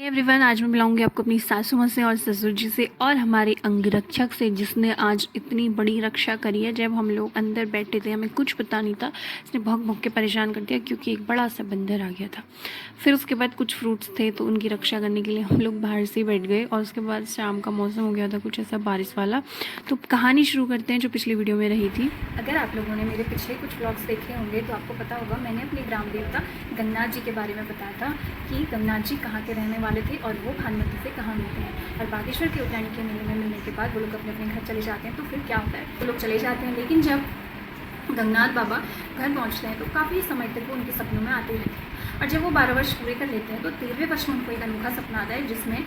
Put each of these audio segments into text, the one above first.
Everyone, आज मैं मिलाऊंगी आपको अपनी सासू माँ से और ससुर जी से और हमारे अंगरक्षक से, जिसने आज इतनी बड़ी रक्षा करी है। जब हम लोग अंदर बैठे थे, हमें कुछ पता नहीं था, इसने भौंक भौंक के परेशान कर दिया क्योंकि एक बड़ा सा बंदर आ गया था। फिर उसके बाद कुछ फ्रूट्स थे तो उनकी रक्षा करने के लिए हम लोग बाहर से ही बैठ गए। और उसके बाद शाम का मौसम हो गया था कुछ ऐसा बारिश वाला। तो कहानी शुरू करते हैं जो पिछली वीडियो में रही थी। अगर आप लोगों ने मेरे पिछले कुछ व्लॉग्स देखे होंगे तो आपको पता होगा, मैंने अपने ग्राम देवता गंगनाथ जी के बारे में बताया था कि गंगनाथ जी कहाँ के रहने वाले थे और वो भानुमति से कहाँ मिलते हैं। और बागेश्वर के उद्यानी के मेले में मिलने के बाद वो लोग अपने अपने घर चले जाते हैं। तो फिर क्या होता है, वो लोग चले जाते हैं, लेकिन जब गंगनाथ बाबा घर पहुँचते हैं तो काफ़ी समय तक वो उनके सपनों में आते रहते हैं। और जब वो 12 वर्ष पूरे कर लेते हैं तो 13वें वर्ष में उनको एक अनोखा सपना आता है, जिसमें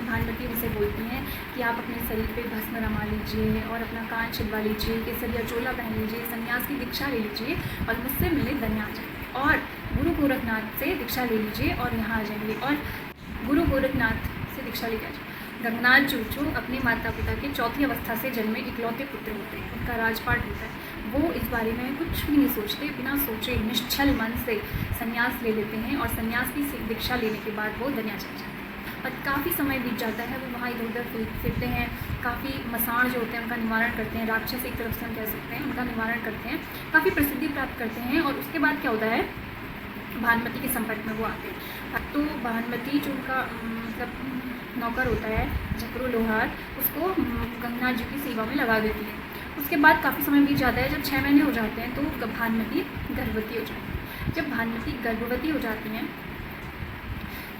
भानुमति उनसे बोलती हैं कि आप अपने शरीर पे भस्म रमा लीजिए और अपना कान छिदवा लीजिए, केसरिया चोला पहन लीजिए, संन्यास की दीक्षा ले लीजिए और मुझसे मिले धन्य आ जाए। और गुरु गोरखनाथ से दीक्षा ले लीजिए और यहाँ आ जाएंगे। और गुरु गोरखनाथ से दीक्षा लेके आ जाए। गंगनाथ जो अपने माता पिता के चौथी अवस्था से जन्मे इकलौते पुत्र होते हैं, उनका राजपाट होता है। वो इस बारे में कुछ भी नहीं सोचते, बिना सोचे निश्चल मन से संन्यास ले लेते हैं और संन्यास की दीक्षा लेने के बाद वो दुनिया चले जाते हैं। और काफ़ी समय बीत जाता है, वो वहाँ इधर उधर फिरते हैं, काफ़ी मसाण जो होते हैं उनका निवारण करते हैं, राक्षस एक तरफ से हम कह सकते हैं, उनका निवारण करते हैं, काफ़ी प्रसिद्धि प्राप्त करते हैं। और उसके बाद क्या होता है, भानुमति के संपर्क में वो आते हैं। तो भानुमति जो उनका मतलब नौकर होता है झकरू लोहार, उसको गंगनाथ जी की सेवा में लगा देती है। उसके बाद काफ़ी समय बीत जाता है, जब 6 महीने हो जाते हैं तो भानुमति गर्भवती हो जाती है। जब भानुमति गर्भवती हो जाती हैं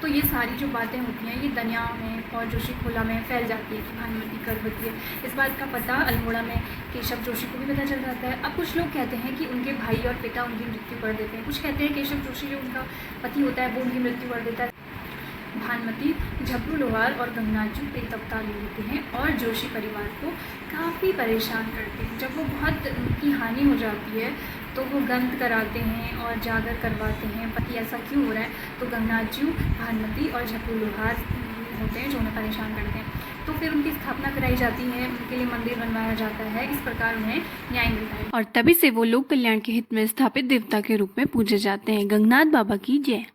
तो ये सारी जो बातें होती हैं ये दनिया में और जोशी खोला में फैल जाती है कि भानुमति गर्भवती है। इस बात का पता अल्मोड़ा में केशव जोशी को भी पता चल जाता है। अब कुछ लोग कहते हैं कि उनके भाई और पिता उनकी मृत्यु कर देते हैं, कुछ कहते हैं केशव जोशी जो उनका पति होता है वो उनकी मृत्यु कर देता है। भानुमति झकरू लोहार और गंगनाथ जी प्रेत अवतार ले लेते हैं और जोशी परिवार को काफ़ी परेशान करते हैं। जब वो बहुत उनकी हानि हो जाती है तो वो गंध कराते हैं और जागर करवाते हैं पति ऐसा क्यों हो रहा है। तो गंगनाथ जी भानुमति और झकरू लोहार होते हैं जो उन्हें परेशान करते हैं। तो फिर उनकी स्थापना कराई जाती है, उनके लिए मंदिर बनवाया जाता है। इस प्रकार उन्हें न्याय मिलता है और तभी से वो लोक कल्याण के हित में स्थापित देवता के रूप में पूजे जाते हैं। गंगनाथ बाबा की जय।